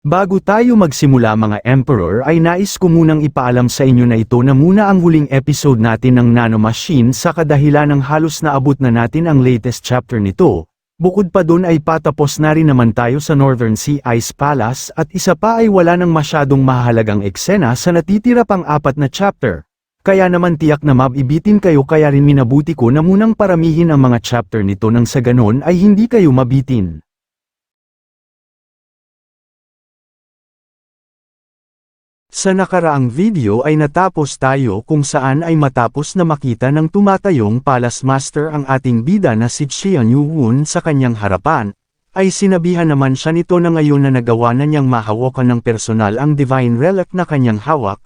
Bago tayo magsimula mga Emperor ay nais ko munang ipaalam sa inyo na ito na muna ang huling episode natin ng Nanomachine sa kadahilan ng halos naabot na natin ang latest chapter nito. Bukod pa dun ay patapos na rin naman tayo sa Northern Sea Ice Palace at isa pa ay wala nang masyadong mahalagang eksena sa natitira pang 4 na chapter. Kaya naman tiyak na mabibitin kayo kaya rin minabuti ko na munang paramihin ang mga chapter nito nang sa ganon ay hindi kayo mabitin. Sa nakaraang video ay natapos tayo kung saan ay matapos na makita ng tumatayong Palace Master ang ating bida na si Xian Yuhun sa kanyang harapan, ay sinabihan naman siya nito na ngayon na nagawa na niyang mahawakan ng personal ang Divine Relic na kanyang hawak,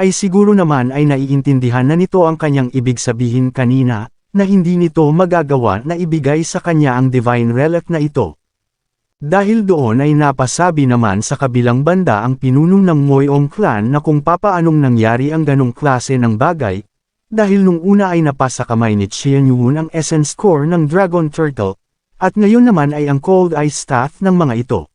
ay siguro naman ay naiintindihan na nito ang kanyang ibig sabihin kanina, na hindi nito magagawa na ibigay sa kanya ang Divine Relic na ito. Dahil doon ay napasabi naman sa kabilang banda ang pinuno ng Moyong clan na kung papaanong nangyari ang ganong klase ng bagay, dahil nung una ay napasa kamay ni Xian Yuhun ang essence core ng Dragon Turtle, at ngayon naman ay ang Cold Ice Staff ng mga ito.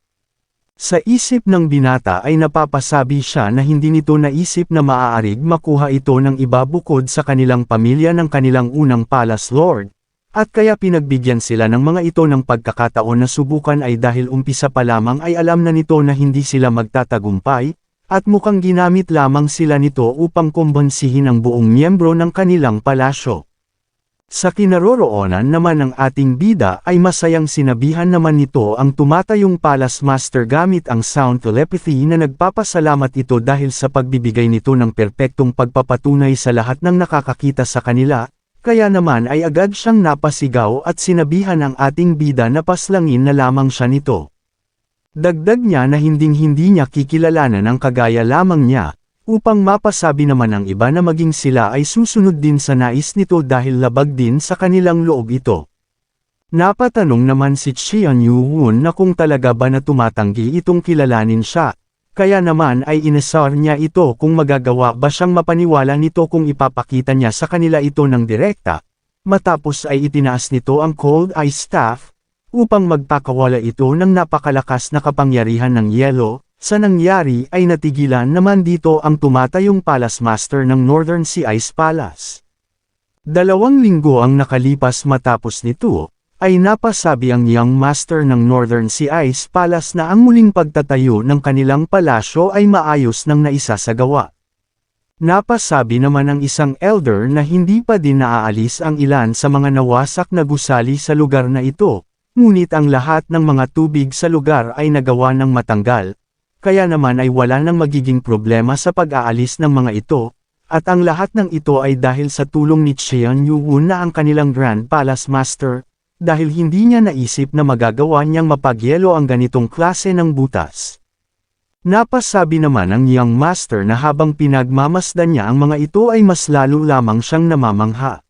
Sa isip ng binata ay napapasabi siya na hindi nito naisip na maaarig makuha ito ng iba bukod sa kanilang pamilya ng kanilang unang Palace Lord. At kaya pinagbigyan sila ng mga ito ng pagkakataon na subukan ay dahil umpisa pa lamang ay alam na nito na hindi sila magtatagumpay, at mukhang ginamit lamang sila nito upang kumbonsihin ang buong miyembro ng kanilang palasyo. Sa kinaroroonan naman ng ating bida ay masayang sinabihan naman nito ang tumatayong Palace Master gamit ang sound telepathy na nagpapasalamat ito dahil sa pagbibigay nito ng perpektong pagpapatunay sa lahat ng nakakakita sa kanila. Kaya naman ay agad siyang napasigaw at sinabihan ang ating bida na paslangin na lamang siya nito. Dagdag niya na hinding-hindi niya kikilalanan ang kagaya lamang niya, upang mapasabi naman ang iba na maging sila ay susunod din sa nais nito dahil labag din sa kanilang loob ito. Napatanong naman si Xian Yuhun na kung talaga ba na tumatanggi itong kilalanin siya. Kaya naman ay inasar niya ito kung magagawa ba siyang mapaniwala nito kung ipapakita niya sa kanila ito ng direkta. Matapos ay itinaas nito ang Cold Ice Staff, upang magpakawala ito ng napakalakas na kapangyarihan ng yelo. Sa nangyari ay natigilan naman dito ang tumatayong Palace Master ng Northern Sea Ice Palace. 2 linggo ang nakalipas matapos nito, ay napasabi ang Young Master ng Northern Sea Ice Palace na ang muling pagtatayo ng kanilang palasyo ay maayos nang naisasagawa. Napasabi naman ang isang elder na hindi pa din naaalis ang ilan sa mga nawasak na gusali sa lugar na ito, ngunit ang lahat ng mga tubig sa lugar ay nagawa ng matanggal, kaya naman ay wala nang magiging problema sa pag-aalis ng mga ito, at ang lahat ng ito ay dahil sa tulong ni Xian Yuhun na ang kanilang Grand Palace Master, dahil hindi niya naisip na magagawa niyang mapagyelo ang ganitong klase ng butas. Napasabi naman ang Young Master na habang pinagmamasdan niya ang mga ito ay mas lalo lamang siyang namamangha.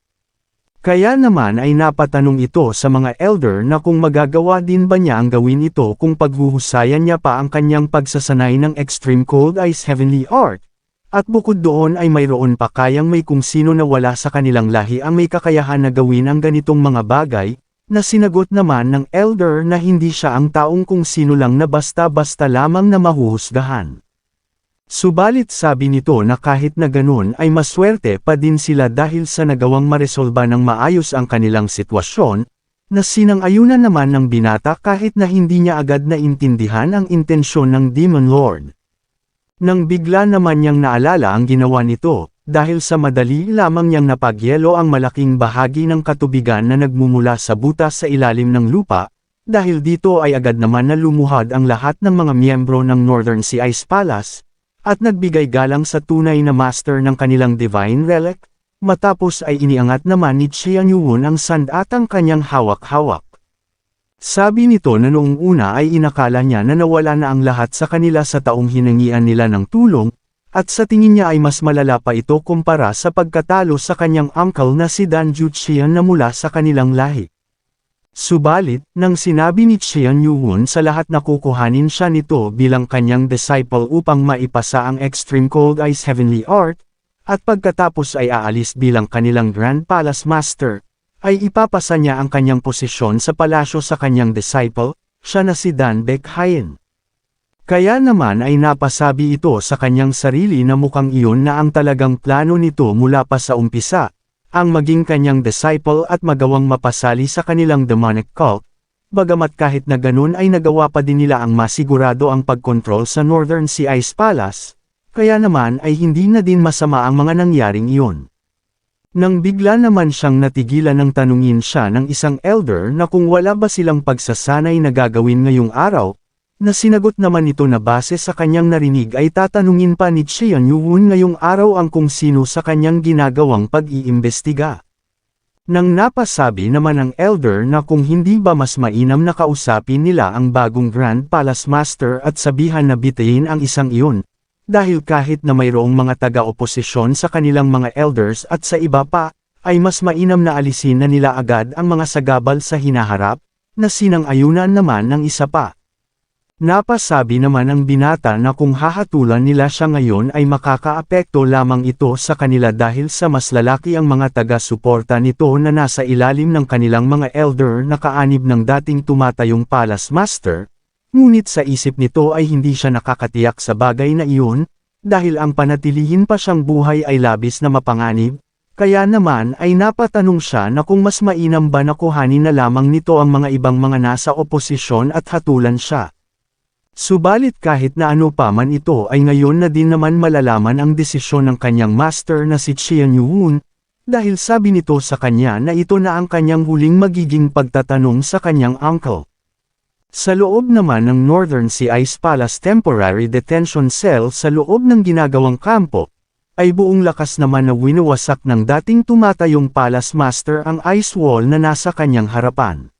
Kaya naman ay napatanong ito sa mga elder na kung magagawa din ba niya ang gawin ito kung paghuhusayan niya pa ang kanyang pagsasanay ng Extreme Cold Ice Heavenly Art. At bukod doon ay mayroon pa kayang may kung sino na wala sa kanilang lahi ang may kakayahan na gawin ang ganitong mga bagay, na sinagot naman ng elder na hindi siya ang taong kung sino lang na basta-basta lamang na mahuhusgahan. Subalit sabi nito na kahit na ganun ay maswerte pa din sila dahil sa nagawang maresolba ng maayos ang kanilang sitwasyon, na sinang-ayunan naman ng binata kahit na hindi niya agad na intindihan ang intensyon ng Demon Lord. Nang bigla naman niyang naalala ang ginawa nito, dahil sa madali lamang niyang napagyelo ang malaking bahagi ng katubigan na nagmumula sa butas sa ilalim ng lupa, dahil dito ay agad naman na lumuhad ang lahat ng mga miyembro ng Northern Sea Ice Palace, at nagbigay galang sa tunay na master ng kanilang Divine Relic, matapos ay iniangat naman ni Xian Yuhun ang sand at ang kanyang hawak-hawak. Sabi nito na noong una ay inakala niya na nawala na ang lahat sa kanila sa taong hinangian nila ng tulong, at sa tingin niya ay mas malala pa ito kumpara sa pagkatalo sa kanyang uncle na si Dan Juqian na mula sa kanilang lahi. Subalit, nang sinabi ni Xian Yuhun sa lahat na kukuhanin siya nito bilang kanyang disciple upang maipasa ang Extreme Cold Ice Heavenly Art, at pagkatapos ay aalis bilang kanilang Grand Palace Master, ay ipapasa niya ang kanyang posisyon sa palasyo sa kanyang disciple, siya na si Dan Baekhyun. Kaya naman ay napasabi ito sa kanyang sarili na mukhang iyon na ang talagang plano nito mula pa sa umpisa, ang maging kanyang disciple at magawang mapasali sa kanilang demonic cult, bagamat kahit na ganun ay nagawa pa din nila ang masigurado ang pagkontrol sa Northern Sea Ice Palace, kaya naman ay hindi na din masama ang mga nangyaring iyon. Nang bigla naman siyang natigilan ng tanungin siya ng isang elder na kung wala ba silang pagsasanay na gagawin ngayong araw, na sinagot naman ito na base sa kanyang narinig ay tatanungin pa ni Xian Yuhun ngayong araw ang kung sino sa kanyang ginagawang pag-iimbestiga. Nang napasabi naman ng elder na kung hindi ba mas mainam na kausapin nila ang bagong Grand Palace Master at sabihan na bitayin ang isang iyon, dahil kahit na mayroong mga taga-oposisyon sa kanilang mga elders at sa iba pa, ay mas mainam na alisin na nila agad ang mga sagabal sa hinaharap, na sinang-ayunan naman ng isa pa. Napasabi naman ng binata na kung hahatulan nila siya ngayon ay makakaapekto lamang ito sa kanila dahil sa mas lalaki ang mga taga-suporta nito na nasa ilalim ng kanilang mga elder na kaanib ng dating tumatayong Palace Master. Ngunit sa isip nito ay hindi siya nakakatiyak sa bagay na iyon, dahil ang panatilihin pa siyang buhay ay labis na mapanganib, kaya naman ay napatanong siya na kung mas mainam ba na kuhanin na lamang nito ang mga ibang mga nasa oposisyon at hatulan siya. Subalit kahit na ano pa man ito ay ngayon na din naman malalaman ang desisyon ng kanyang master na si Xian Yuhun, dahil sabi nito sa kanya na ito na ang kanyang huling magiging pagtatanong sa kanyang uncle. Sa loob naman ng Northern Sea Ice Palace Temporary Detention Cell sa loob ng ginagawang kampo, ay buong lakas naman na winawasak ng dating tumatayong Palace Master ang ice wall na nasa kanyang harapan.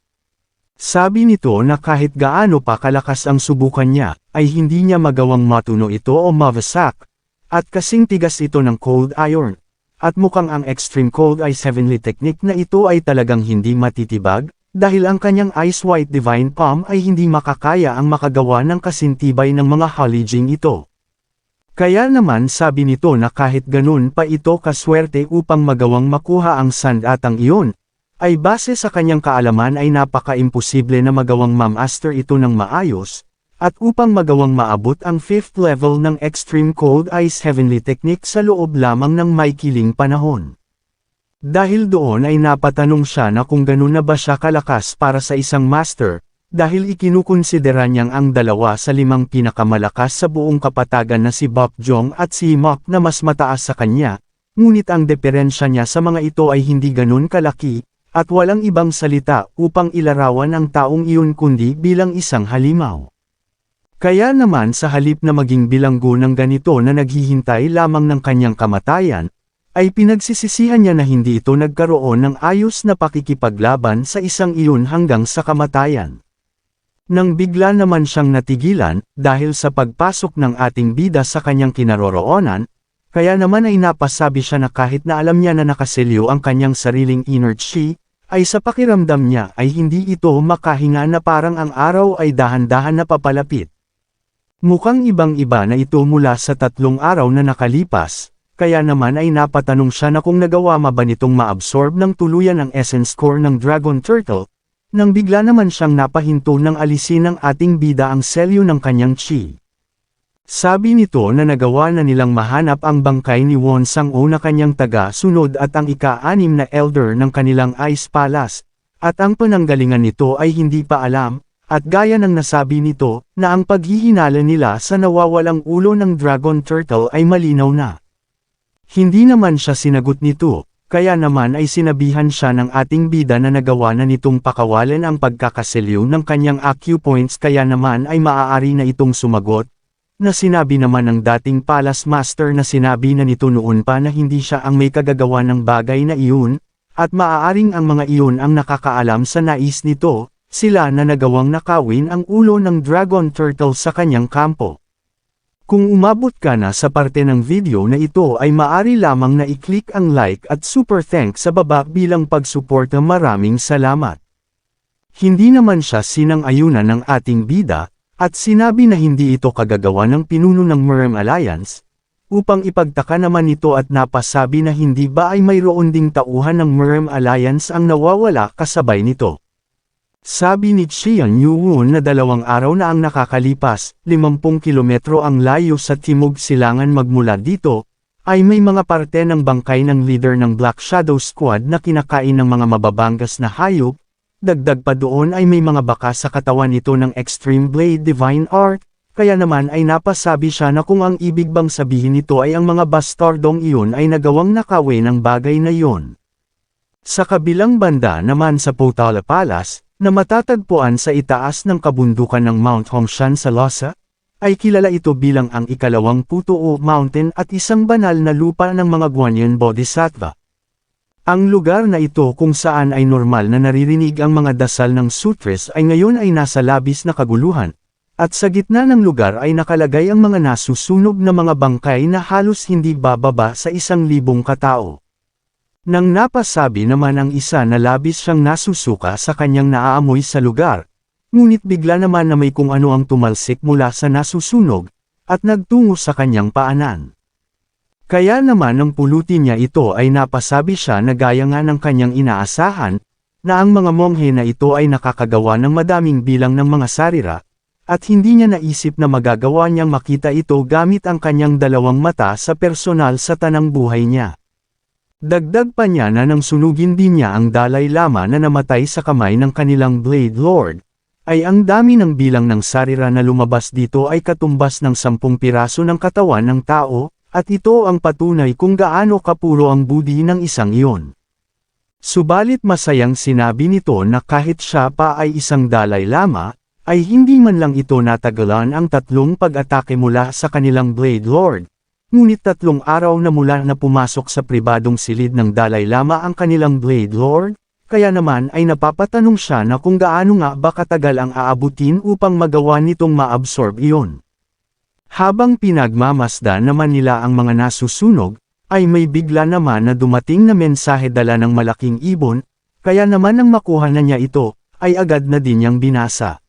Sabi nito na kahit gaano pa kalakas ang subukan niya, ay hindi niya magawang matuno ito o mawasak, at kasing tigas ito ng cold iron, at mukhang ang Extreme Cold Ice Heavenly Technique na ito ay talagang hindi matitibag, dahil ang kanyang Ice White Divine Palm ay hindi makakaya ang makagawa ng kasintibay ng mga halijing ito. Kaya naman sabi nito na kahit ganun pa ito kaswerte upang magawang makuha ang sandatang iyon, ay base sa kanyang kaalaman ay napaka-imposible na magawang ma-master ito ng maayos, at upang magawang maabot ang 5th level ng Extreme Cold Ice Heavenly Technique sa loob lamang ng maikiling panahon. Dahil doon ay napatanong siya na kung ganun na ba siya kalakas para sa isang master, dahil ikinukonsidera niyang ang 2 sa 5 pinakamalakas sa buong kapatagan na si Bok Jong at si Mok na mas mataas sa kanya, ngunit ang diferensya niya sa mga ito ay hindi ganun kalaki, at walang ibang salita upang ilarawan ang taong iyon kundi bilang isang halimaw. Kaya naman sa halip na maging bilanggo ng ganito na naghihintay lamang ng kanyang kamatayan, ay pinagsisisihan niya na hindi ito nagkaroon ng ayos na pakikipaglaban sa isang iyon hanggang sa kamatayan. Nang bigla naman siyang natigilan, dahil sa pagpasok ng ating bida sa kanyang kinaroroonan, kaya naman ay napasabi siya na kahit na alam niya na nakaselyo ang kanyang sariling inner chi, ay sa pakiramdam niya ay hindi ito makahinga na parang ang araw ay dahan-dahan na papalapit. Mukhang ibang-iba na ito mula sa 3 araw na nakalipas. Kaya naman ay napatanong siya na kung nagawa ba nitong maabsorb ng tuluyan ang essence core ng Dragon Turtle, nang bigla naman siyang napahinto ng alisin ng ating bida ang selyo ng kanyang chi. Sabi nito na nagawa na nilang mahanap ang bangkay ni Won Sang-o na kanyang taga-sunod at ang ika-6 na elder ng kanilang Ice Palace, at ang pananggalingan nito ay hindi pa alam, at gaya ng nasabi nito, na ang paghihinala nila sa nawawalang ulo ng Dragon Turtle ay malinaw na. Hindi naman siya sinagot nito, kaya naman ay sinabihan siya ng ating bida na nagawa na nitong pakawalan ang pagkakaselyo ng kanyang acupoints kaya naman ay maaari na itong sumagot, na sinabi naman ng dating Palace Master na sinabi na nito noon pa na hindi siya ang may kagagawa ng bagay na iyon, at maaaring ang mga iyon ang nakakaalam sa nais nito, sila na nagawang nakawin ang ulo ng Dragon Turtle sa kanyang kampo. Kung umabot ka na sa parte ng video na ito ay maaari lamang na i-click ang like at super thanks sa baba bilang pagsuporta. Maraming salamat. Hindi naman siya sinang-ayunan ng ating bida, at sinabi na hindi ito kagagawa ng pinuno ng Merem Alliance, upang ipagtaka naman ito at napasabi na hindi ba ay mayroon ding tauhan ng Merem Alliance ang nawawala kasabay nito. Sabi ni Qian Yuwon na 2 araw na ang nakakalipas, 50 kilometro ang layo sa timog silangan magmula dito, ay may mga parte ng bangkay ng leader ng Black Shadow Squad na kinakain ng mga mababangas na hayop, dagdag pa doon ay may mga bakas sa katawan nito ng Extreme Blade Divine Art, kaya naman ay napasabi siya na kung ang ibig bang sabihin nito ay ang mga bastardong iyon ay nagawang nakawi ng bagay na iyon. Sa kabilang banda naman sa Potala Palace, na matatagpuan sa itaas ng kabundukan ng Mount Hongshan sa Lhasa, ay kilala ito bilang ang ikalawang Putuo Mountain at isang banal na lupa ng mga Guanyin Bodhisattva. Ang lugar na ito kung saan ay normal na naririnig ang mga dasal ng sutras ay ngayon ay nasa labis na kaguluhan, at sa gitna ng lugar ay nakalagay ang mga nasusunog na mga bangkay na halos hindi bababa sa 1,000 katao. Nang napasabi naman ang isa na labis siyang nasusuka sa kanyang naaamoy sa lugar, ngunit bigla naman na may kung ano ang tumalsik mula sa nasusunog, at nagtungo sa kanyang paanan. Kaya naman nang pulutin niya ito ay napasabi siya na gaya nga ng kanyang inaasahan, na ang mga monghe na ito ay nakakagawa ng madaming bilang ng mga sarira, at hindi niya naisip na magagawa niyang makita ito gamit ang kanyang 2 mata sa personal sa tanang buhay niya. Dagdag pa niya na nang sunugin din niya ang Dalai Lama na namatay sa kamay ng kanilang Blade Lord, ay ang dami ng bilang ng sarira na lumabas dito ay katumbas ng 10 piraso ng katawan ng tao, at ito ang patunay kung gaano kapuro ang budi ng isang iyon. Subalit masayang sinabi nito na kahit siya pa ay isang Dalai Lama, ay hindi man lang ito natagalan ang 3 pag-atake mula sa kanilang Blade Lord. Ngunit 3 araw na mula na pumasok sa pribadong silid ng Dalai Lama ang kanilang Blade Lord, kaya naman ay napapatanong siya na kung gaano nga ba katagal ang aabutin upang magawa nitong ma-absorb iyon. Habang pinagmamasdan naman nila ang mga nasusunog, ay may bigla naman na dumating na mensahe dala ng malaking ibon, kaya naman nang makuha na niya ito, ay agad na din niyang binasa.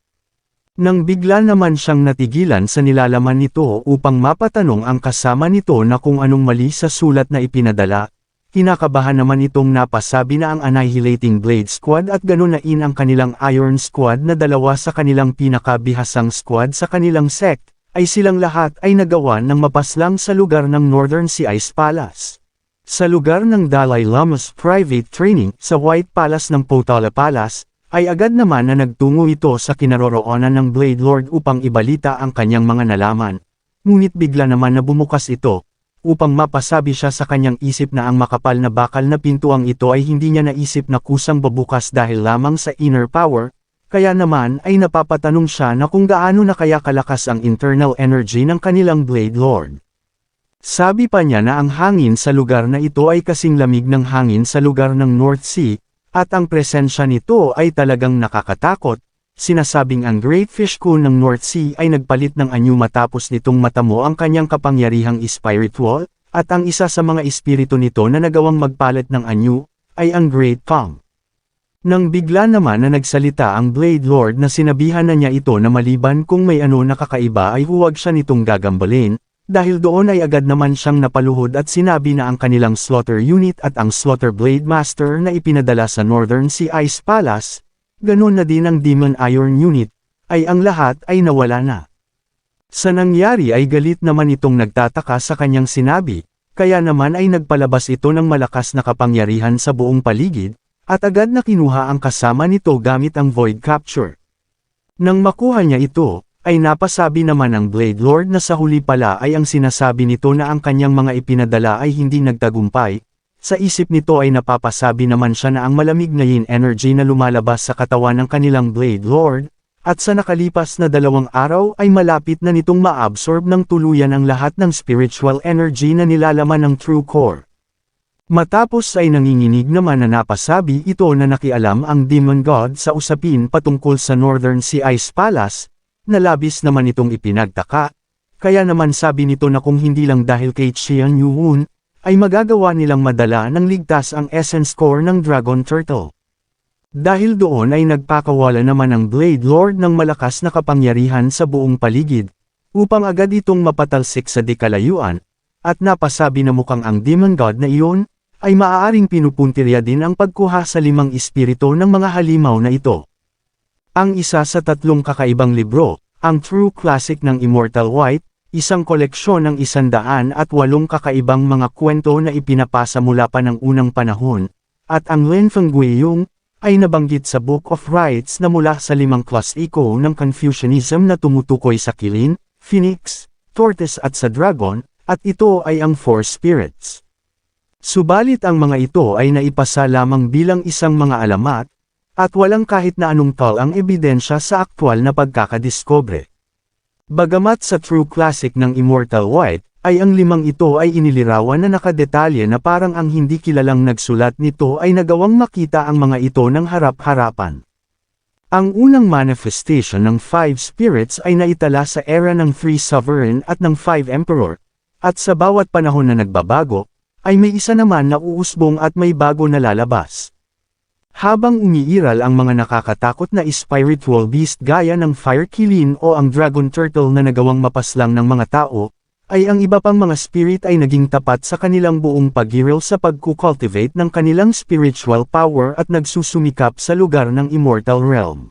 Nang bigla naman siyang natigilan sa nilalaman nito upang mapatanong ang kasama nito na kung anong mali sa sulat na ipinadala, kinakabahan naman itong napasabi na ang Annihilating Blade Squad at ganon na ang kanilang Iron Squad na 2 sa kanilang pinakabihasang squad sa kanilang sect, ay silang lahat ay nagawa ng mapaslang sa lugar ng Northern Sea Ice Palace. Sa lugar ng Dalai Lama's private training sa White Palace ng Potala Palace, ay agad naman na nagtungo ito sa kinaroroonan ng Blade Lord upang ibalita ang kanyang mga nalaman. Ngunit bigla naman na bumukas ito, upang mapasabi siya sa kanyang isip na ang makapal na bakal na pintuang ito ay hindi niya naisip na kusang babukas dahil lamang sa inner power, kaya naman ay napapatanong siya na kung gaano na kaya kalakas ang internal energy ng kanilang Blade Lord. Sabi pa niya na ang hangin sa lugar na ito ay kasing lamig ng hangin sa lugar ng North Sea, at ang presensya nito ay talagang nakakatakot. Sinasabing ang Great Fish Coon ng North Sea ay nagpalit ng anyo matapos nitong matamo ang kanyang kapangyarihang spiritual, at ang isa sa mga espiritu nito na nagawang magpalit ng anyo, ay ang Great Fang. Nang bigla naman na nagsalita ang Blade Lord na sinabihan na niya ito na maliban kung may ano na kakaiba ay huwag siya nitong gagambalin, dahil doon ay agad naman siyang napaluhod at sinabi na ang kanilang Slaughter Unit at ang Slaughter Blade Master na ipinadala sa Northern Sea Ice Palace, ganon na din ang Demon Iron Unit, ay ang lahat ay nawala na. Sa nangyari ay galit naman itong nagtataka sa kanyang sinabi, kaya naman ay nagpalabas ito ng malakas na kapangyarihan sa buong paligid, at agad na kinuha ang kasama nito gamit ang Void Capture. Nang makuha niya ito, ay napasabi naman ng Blade Lord na sa huli pala ay ang sinasabi nito na ang kanyang mga ipinadala ay hindi nagtagumpay. Sa isip nito ay napapasabi naman siya na ang malamig na yin energy na lumalabas sa katawan ng kanilang Blade Lord, at sa nakalipas na 2 araw ay malapit na nitong maabsorb ng tuluyan ang lahat ng spiritual energy na nilalaman ng True Core. Matapos ay nanginginig naman na napasabi ito na nakialam ang Demon God sa usapin patungkol sa Northern Sea Ice Palace, na labis naman itong ipinagtaka, kaya naman sabi nito na kung hindi lang dahil kay Qian Yuwon, ay magagawa nilang madala ng ligtas ang essence core ng Dragon Turtle. Dahil doon ay nagpakawala naman ang Blade Lord ng malakas na kapangyarihan sa buong paligid, upang agad itong mapatalsik sa dikalayuan, at napasabi na mukhang ang Demon God na iyon, ay maaaring pinupuntirya din ang pagkuha sa 5 espiritu ng mga halimaw na ito. Ang isa sa tatlong kakaibang libro, ang True Classic ng Immortal White, isang koleksyon ng 108 kakaibang mga kwento na ipinapasa mula pa ng unang panahon, at ang Linfeng Guiyong, ay nabanggit sa Book of Rites na mula sa 5 klasiko ng Confucianism na tumutukoy sa kilin, phoenix, tortoise at sa dragon, at ito ay ang 4 spirits. Subalit ang mga ito ay naipasa lamang bilang isang mga alamat, at walang kahit na anong talang ebidensya sa aktwal na pagkakadiskobre. Bagamat sa True Classic ng Immortal White, ay ang 5 ito ay inilirawan na nakadetalye na parang ang hindi kilalang nagsulat nito ay nagawang makita ang mga ito ng harap-harapan. Ang unang manifestation ng 5 spirits ay naitala sa era ng 3 sovereign at ng 5 emperor, at sa bawat panahon na nagbabago, ay may isa naman na uusbong at may bago na lalabas. Habang umiiral ang mga nakakatakot na spiritual beast gaya ng fire kilin o ang dragon turtle na nagawang mapaslang ng mga tao, ay ang iba pang mga spirit ay naging tapat sa kanilang buong pag-iril sa pagkukultivate ng kanilang spiritual power at nagsusumikap sa lugar ng immortal realm.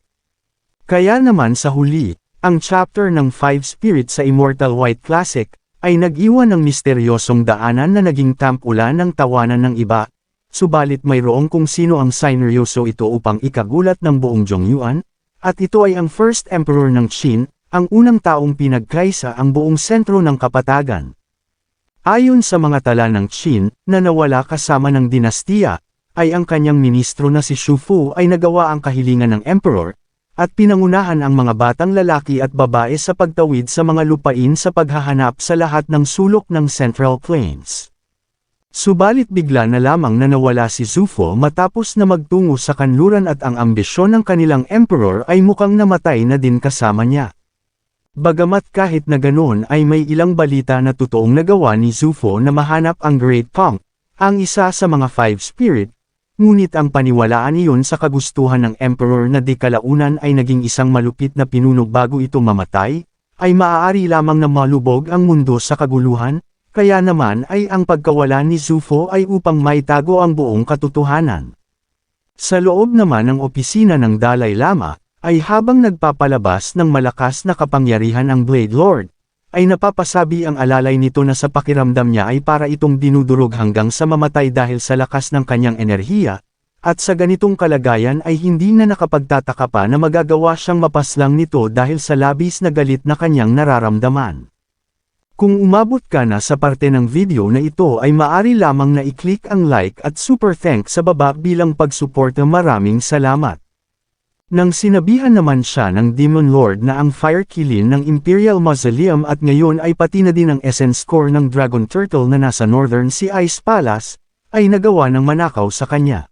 Kaya naman sa huli, ang chapter ng 5 spirits sa Immortal White Classic, ay nag-iwan ng misteryosong daanan na naging tampulan ng tawanan ng iba, subalit mayroong kung sino ang sineryoso ito upang ikagulat ng buong Zhongyuan, at ito ay ang first emperor ng Qin, ang unang taong pinagkaisa ang buong sentro ng kapatagan. Ayon sa mga tala ng Qin, na nawala kasama ng dinastiya, ay ang kanyang ministro na si Xu Fu ay nagawa ang kahilingan ng emperor, at pinangunahan ang mga batang lalaki at babae sa pagtawid sa mga lupain sa paghahanap sa lahat ng sulok ng Central Plains. Subalit bigla na lamang na nawala si Xu Fu matapos na magtungo sa kanluran at ang ambisyon ng kanilang emperor ay mukhang namatay na din kasama niya. Bagamat kahit na ganoon ay may ilang balita na totoong nagawa ni Xu Fu na mahanap ang Great Punk, ang isa sa mga 5 spirit, ngunit ang paniwalaan iyon sa kagustuhan ng emperor na di kalaunan ay naging isang malupit na pinuno bago ito mamatay, ay maaari lamang na malubog ang mundo sa kaguluhan, kaya naman ay ang pagkawala ni Xu Fu ay upang maitago ang buong katotohanan. Sa loob naman ng opisina ng Dalai Lama, ay habang nagpapalabas ng malakas na kapangyarihan ang Blade Lord, ay napapasabi ang alalay nito na sa pakiramdam niya ay para itong dinudurog hanggang sa mamatay dahil sa lakas ng kanyang enerhiya, at sa ganitong kalagayan ay hindi na nakapagtataka pa na magagawa siyang mapaslang nito dahil sa labis na galit na kanyang nararamdaman. Kung umabot ka na sa parte ng video na ito ay maaari lamang na i-click ang like at super thanks sa baba bilang pagsuporta. Maraming salamat. Nang sinabihan naman siya ng Demon Lord na ang fire kilin ng Imperial Mausoleum at ngayon ay pati na din ang essence core ng Dragon Turtle na nasa Northern Sea Ice Palace, ay nagawa ng manakaw sa kanya.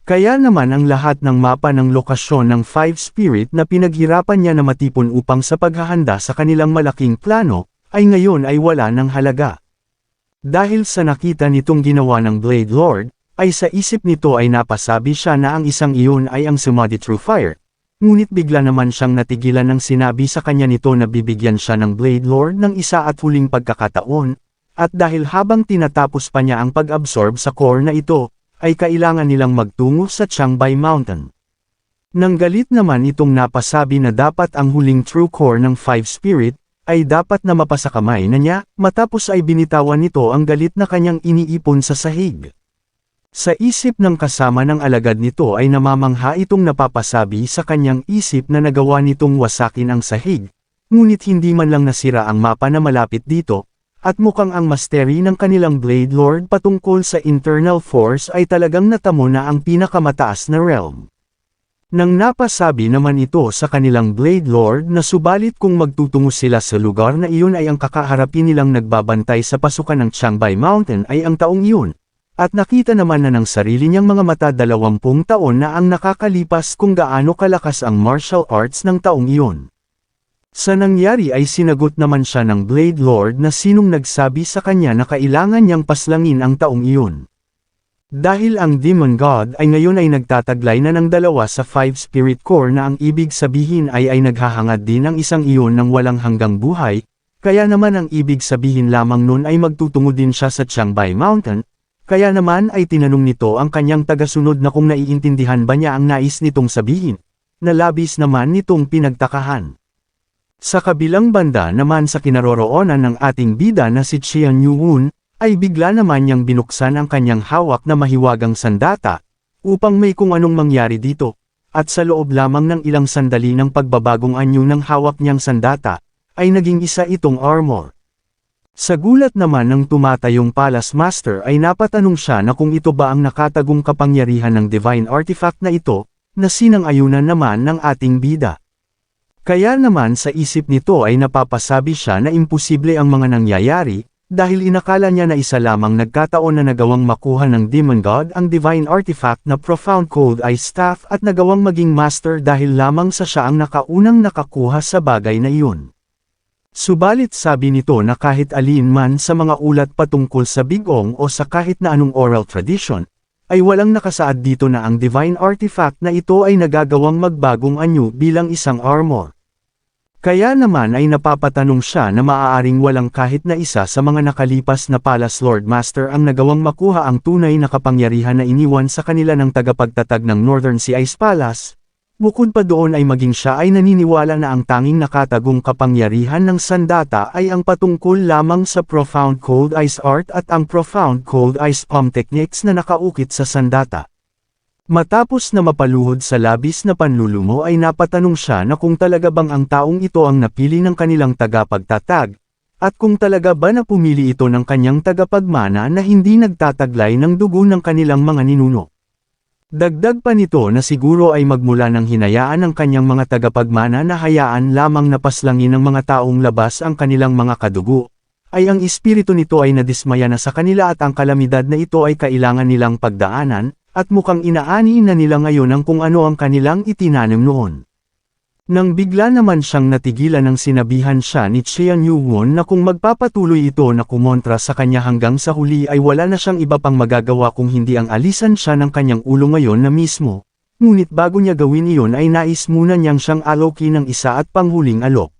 Kaya naman ang lahat ng mapa ng lokasyon ng 5 spirit na pinaghirapan niya na matipon upang sa paghahanda sa kanilang malaking plano, ay ngayon ay wala ng halaga. Dahil sa nakita nitong ginawa ng Blade Lord, ay sa isip nito ay napasabi siya na ang isang iyon ay ang Samadhi True Fire, ngunit bigla naman siyang natigilan ng sinabi sa kanya nito na bibigyan siya ng Blade Lord ng isa at huling pagkakataon, at dahil habang tinatapos pa niya ang pag-absorb sa core na ito, ay kailangan nilang magtungo sa Changbai Mountain. Nang galit naman itong napasabi na dapat ang huling true core ng 5 spirit, ay dapat na mapasakamay na niya, matapos ay binitawan nito ang galit na kanyang iniipon sa sahig. Sa isip ng kasama ng alagad nito ay namamangha itong napapasabi sa kanyang isip na nagawa nitong wasakin ang sahig, ngunit hindi man lang nasira ang mapa na malapit dito, at mukhang ang mastery ng kanilang Blade Lord patungkol sa internal force ay talagang natamo na ang pinakamataas na realm. Nang napasabi naman ito sa kanilang Blade Lord na subalit kung magtutungo sila sa lugar na iyon ay ang kakaharapin nilang nagbabantay sa pasukan ng Changbai Mountain ay ang taong iyon. At nakita naman na ng sarili niyang mga mata 20 taon na ang nakakalipas kung gaano kalakas ang martial arts ng taong iyon. Sa nangyari ay sinagot naman siya ng Blade Lord na sinong nagsabi sa kanya na kailangan niyang paslangin ang taong iyon. Dahil ang Demon God ay ngayon ay nagtataglay na ng 2 sa 5 Spirit Core na ang ibig sabihin ay naghahangad din ang isang iyon ng walang hanggang buhay, kaya naman ang ibig sabihin lamang nun ay magtutungo din siya sa Changbai Mountain. Kaya naman ay tinanong nito ang kanyang tagasunod na kung naiintindihan ba niya ang nais nitong sabihin. na labis naman nitong pinagtakahan. Sa kabilang banda naman sa kinaroroonan ng ating bida na si Xian Yuwon, ay bigla naman niyang binuksan ang kanyang hawak na mahiwagang sandata, upang may kung anong mangyari dito, at sa loob lamang ng ilang sandali ng pagbabagong anyo ng hawak niyang sandata, ay naging isa itong armor. Sa gulat naman ng tumatayong Palace Master ay napatanong siya na kung ito ba ang nakatagong kapangyarihan ng divine artifact na ito, na sinang-ayunan naman ng ating bida. Kaya naman sa isip nito ay napapasabi siya na imposible ang mga nangyayari, dahil inakala niya na isa lamang nagkataon na nagawang makuha ng Demon God ang divine artifact na Profound Cold Ice Staff at nagawang maging master dahil lamang sa siya ang nakaunang nakakuha sa bagay na iyon. Subalit sabi nito na kahit alin man sa mga ulat patungkol sa bigong o sa kahit na anong oral tradition, ay walang nakasaad dito na ang divine artifact na ito ay nagagawang magbagong anyo bilang isang armor. Kaya naman ay napapatanong siya na maaaring walang kahit na isa sa mga nakalipas na Palace Lord Master ang nagawang makuha ang tunay na kapangyarihan na iniwan sa kanila ng tagapagtatag ng Northern Sea Ice Palace. Bukod pa doon ay maging siya ay naniniwala na ang tanging nakatagong kapangyarihan ng sandata ay ang patungkol lamang sa Profound Cold Ice Art at ang Profound Cold Ice Palm Techniques na nakaukit sa sandata. Matapos na mapaluhod sa labis na panlulumo ay napatanong siya na kung talaga bang ang taong ito ang napili ng kanilang tagapagtatag, at kung talaga ba na pumili ito ng kanyang tagapagmana na hindi nagtataglay ng dugo ng kanilang mga ninuno. Dagdag pa nito na siguro ay magmula ng hinayaan ng kanyang mga tagapagmana na hayaan lamang na paslangin ng mga taong labas ang kanilang mga kadugo, ay ang espiritu nito ay nadismaya na sa kanila at ang kalamidad na ito ay kailangan nilang pagdaanan, at mukhang inaani na nila ngayon ang kung ano ang kanilang itinanim noon. Nang bigla naman siyang natigilan ng sinabihan siya ni Xian Yuwon na kung magpapatuloy ito na kumontra sa kanya hanggang sa huli ay wala na siyang iba pang magagawa kung hindi ang alisan siya ng kanyang ulo ngayon na mismo, ngunit bago niya gawin iyon ay nais muna niyang siyang aloki ng isa at panghuling alok.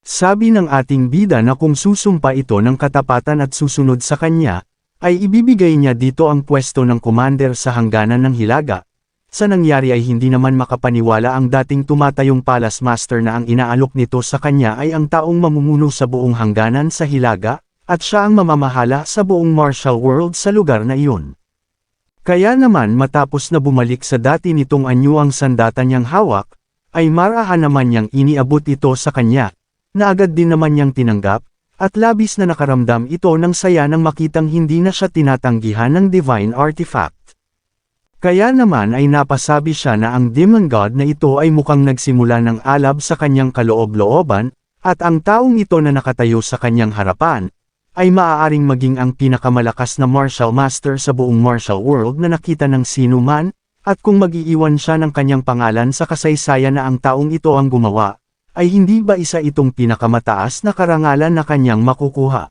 Sabi ng ating bida na kung susumpa ito ng katapatan at susunod sa kanya, ay ibibigay niya dito ang pwesto ng commander sa hangganan ng Hilaga. Sa nangyari ay hindi naman makapaniwala ang dating tumatayong Palace Master na ang inaalok nito sa kanya ay ang taong mamumuno sa buong hangganan sa Hilaga, at siya ang mamamahala sa buong martial world sa lugar na iyon. Kaya naman matapos na bumalik sa dati nitong anyo ang sandata niyang hawak, ay marahan naman niyang iniabot ito sa kanya, na agad din naman niyang tinanggap, at labis na nakaramdam ito ng saya nang makitang hindi na siya tinatanggihan ng divine artifact. Kaya naman ay napasabi siya na ang Demon God na ito ay mukhang nagsimula ng alab sa kanyang kaloob-looban, at ang taong ito na nakatayo sa kanyang harapan, ay maaaring maging ang pinakamalakas na martial master sa buong martial world na nakita ng sino man, at kung mag-iiwan siya ng kanyang pangalan sa kasaysayan na ang taong ito ang gumawa, ay hindi ba isa itong pinakamataas na karangalan na kanyang makukuha?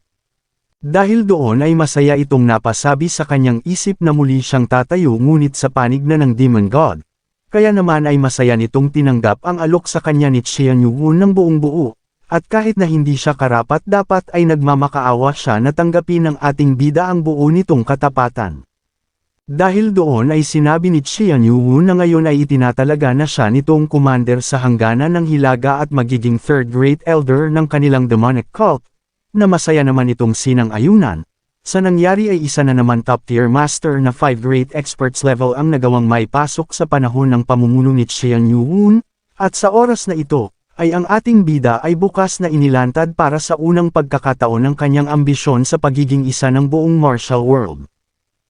Dahil doon ay masaya itong napasabi sa kanyang isip na muli siyang tatayo ngunit sa panig na ng Demon God. Kaya naman ay masaya nitong tinanggap ang alok sa kanya ni Xian Yuwon ng buong buo, at kahit na hindi siya karapat-dapat ay nagmamakaawa siya na tanggapin ng ating bida ang buo nitong katapatan. Dahil doon ay sinabi ni Xian Yuwon na ngayon ay itinatalaga na siya nitong commander sa hangganan ng Hilaga at magiging third great elder ng kanilang demonic cult, na masaya naman itong sinang-ayunan. Sa nangyari ay isa na naman top-tier master na 5 great experts level ang nagawang maipasok sa panahon ng pamumuno ni Xian Yuwon, at sa oras na ito, ay ang ating bida ay bukas na inilantad para sa unang pagkakataon ng kanyang ambisyon sa pagiging isa ng buong martial world.